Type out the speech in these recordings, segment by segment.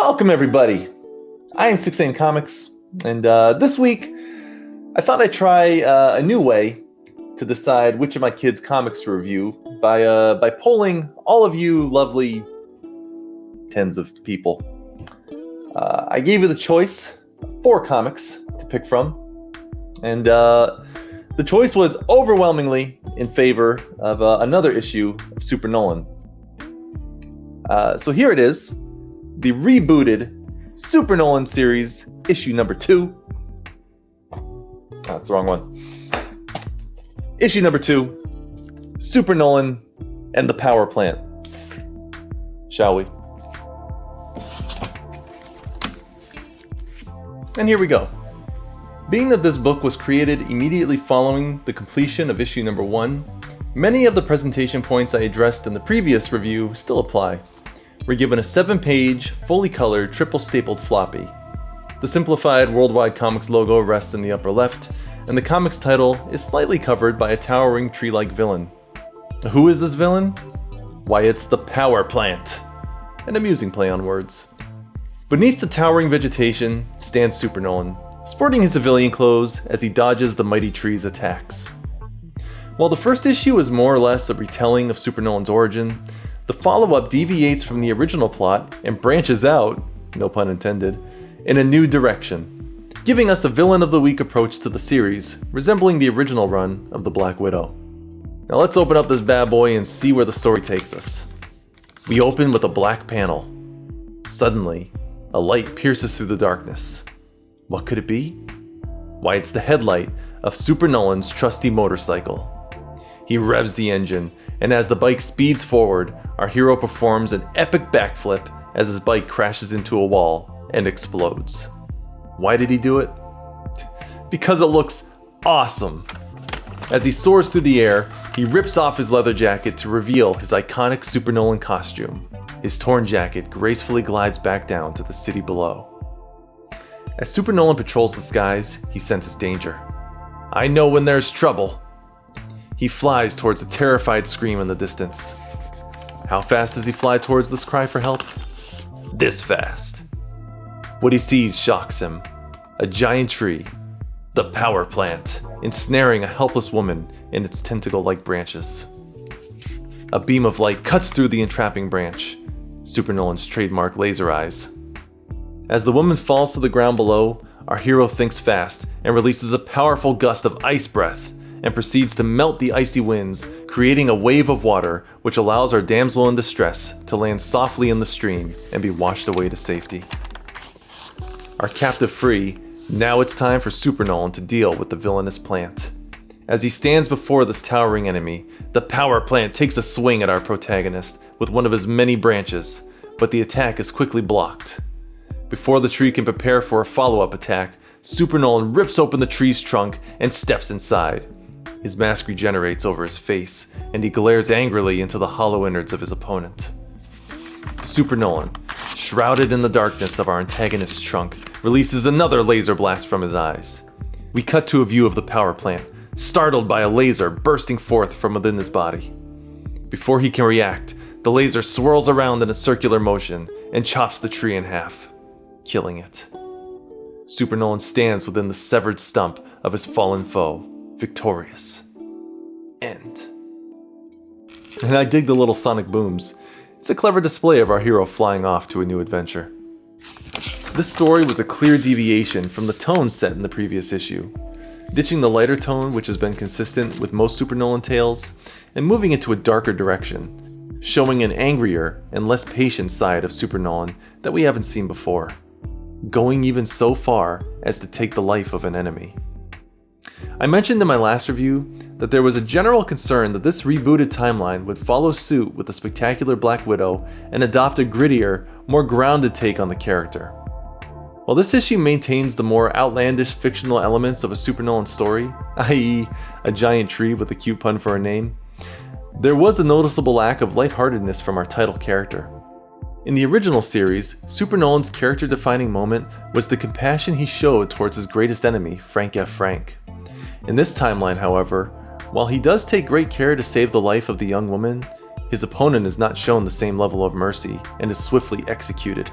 Welcome, everybody. I am 6am Comics, and this week I thought I'd try a new way to decide which of my kids' comics to review by polling all of you lovely tens of people. I gave you the choice of 4 comics to pick from, and the choice was overwhelmingly in favor of another issue of Super Nolan. So here it is, the rebooted Super Nolan series, issue number 2. That's the wrong one. Issue number 2, Super Nolan and the Power Plant. Shall we? And here we go. Being that this book was created immediately following the completion of issue number 1, many of the presentation points I addressed in the previous review still apply. We're given a 7-page, fully colored, triple-stapled floppy. The simplified Worldwide Comics logo rests in the upper left, and the comic's title is slightly covered by a towering tree-like villain. Who is this villain? Why, it's the Power Plant. An amusing play on words. Beneath the towering vegetation stands Super Nolan, sporting his civilian clothes as he dodges the mighty tree's attacks. While the first issue is more or less a retelling of Super Nolan's origin, the follow-up deviates from the original plot and branches out, no pun intended, in a new direction, giving us a villain of the week approach to the series, resembling the original run of the Black Widow. Now let's open up this bad boy and see where the story takes us. We open with a black panel. Suddenly, a light pierces through the darkness. What could it be? Why, it's the headlight of Super Nolan's trusty motorcycle. He revs the engine, and as the bike speeds forward, our hero performs an epic backflip as his bike crashes into a wall and explodes. Why did he do it? Because it looks awesome. As he soars through the air, he rips off his leather jacket to reveal his iconic Super Nolan costume. His torn jacket gracefully glides back down to the city below. As Super Nolan patrols the skies, he senses danger. I know when there's trouble. He flies towards a terrified scream in the distance. How fast does he fly towards this cry for help? This fast. What he sees shocks him. A giant tree, the Power Plant, ensnaring a helpless woman in its tentacle-like branches. A beam of light cuts through the entrapping branch, Super Nolan's trademark laser eyes. As the woman falls to the ground below, our hero thinks fast and releases a powerful gust of ice breath and proceeds to melt the icy winds, creating a wave of water which allows our damsel in distress to land softly in the stream and be washed away to safety. Our captive free, now it's time for Super Nolan to deal with the villainous plant. As he stands before this towering enemy, the Power Plant takes a swing at our protagonist with one of his many branches, but the attack is quickly blocked. Before the tree can prepare for a follow-up attack, Super Nolan rips open the tree's trunk and steps inside. His mask regenerates over his face, and he glares angrily into the hollow innards of his opponent. Super Nolan, shrouded in the darkness of our antagonist's trunk, releases another laser blast from his eyes. We cut to a view of the Power Plant, startled by a laser bursting forth from within his body. Before he can react, the laser swirls around in a circular motion and chops the tree in half, killing it. Super Nolan stands within the severed stump of his fallen foe, victorious. End. And I dig the little sonic booms. It's a clever display of our hero flying off to a new adventure. This story was a clear deviation from the tone set in the previous issue, ditching the lighter tone which has been consistent with most Super Nolan tales, and moving into a darker direction, showing an angrier and less patient side of Super Nolan that we haven't seen before, going even so far as to take the life of an enemy. I mentioned in my last review that there was a general concern that this rebooted timeline would follow suit with the spectacular Black Widow and adopt a grittier, more grounded take on the character. While this issue maintains the more outlandish fictional elements of a Super Nolan story, i.e. a giant tree with a cute pun for a name, there was a noticeable lack of lightheartedness from our title character. In the original series, Super Nolan's character-defining moment was the compassion he showed towards his greatest enemy, Frank F. Frank. In this timeline, however, while he does take great care to save the life of the young woman, his opponent is not shown the same level of mercy and is swiftly executed.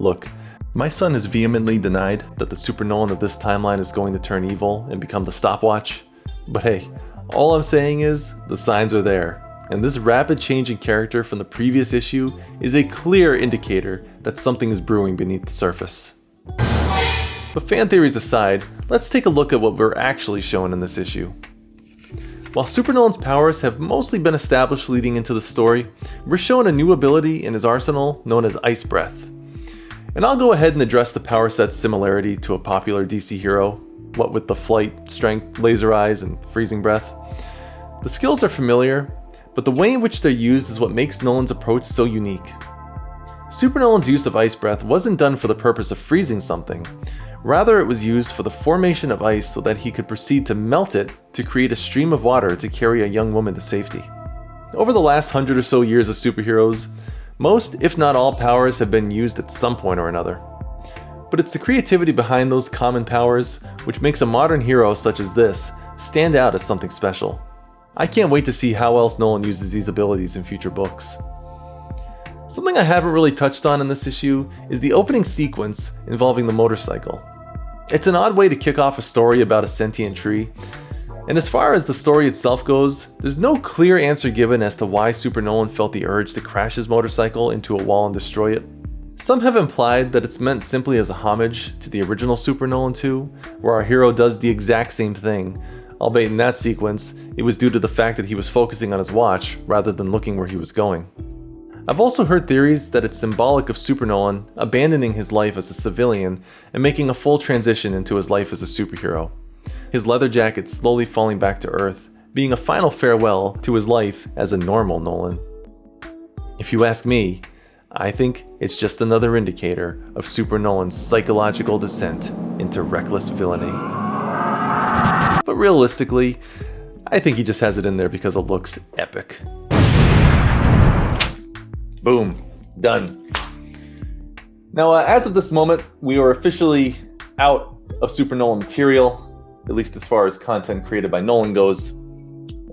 Look, my son has vehemently denied that the Super Nolan of this timeline is going to turn evil and become the stopwatch. But hey, all I'm saying is, the signs are there. And this rapid change in character from the previous issue is a clear indicator that something is brewing beneath the surface. But fan theories aside, let's take a look at what we're actually shown in this issue. While Super Nolan's powers have mostly been established leading into the story, we're shown a new ability in his arsenal known as Ice Breath. And I'll go ahead and address the power set's similarity to a popular DC hero, what with the flight, strength, laser eyes, and freezing breath. The skills are familiar, but the way in which they're used is what makes Nolan's approach so unique. Super Nolan's use of Ice Breath wasn't done for the purpose of freezing something. Rather, it was used for the formation of ice so that he could proceed to melt it to create a stream of water to carry a young woman to safety. Over the last 100 or so years of superheroes, most, if not all, powers have been used at some point or another. But it's the creativity behind those common powers which makes a modern hero such as this stand out as something special. I can't wait to see how else Nolan uses these abilities in future books. Something I haven't really touched on in this issue is the opening sequence involving the motorcycle. It's an odd way to kick off a story about a sentient tree, and as far as the story itself goes, there's no clear answer given as to why Super Nolan felt the urge to crash his motorcycle into a wall and destroy it. Some have implied that it's meant simply as a homage to the original Super Nolan 2, where our hero does the exact same thing, albeit in that sequence, it was due to the fact that he was focusing on his watch rather than looking where he was going. I've also heard theories that it's symbolic of Super Nolan abandoning his life as a civilian and making a full transition into his life as a superhero. His leather jacket slowly falling back to Earth, being a final farewell to his life as a normal Nolan. If you ask me, I think it's just another indicator of Super Nolan's psychological descent into reckless villainy. But realistically, I think he just has it in there because it looks epic. Boom. Done. Now, as of this moment, we are officially out of Super Nolan material, at least as far as content created by Nolan goes.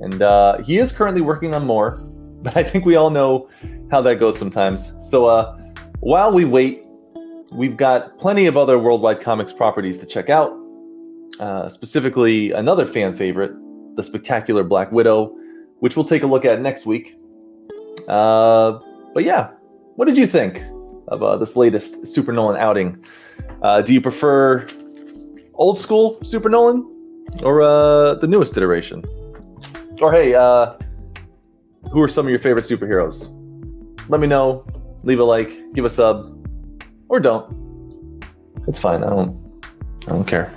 And he is currently working on more, but I think we all know how that goes sometimes. So while we wait, we've got plenty of other Worldwide Comics properties to check out. Specifically, another fan favorite, The Spectacular Black Widow, which we'll take a look at next week. But yeah, what did you think of this latest Super Nolan outing? Do you prefer old school Super Nolan or the newest iteration? Or hey, who are some of your favorite superheroes? Let me know. Leave a like, give a sub, or don't. It's fine. I don't care.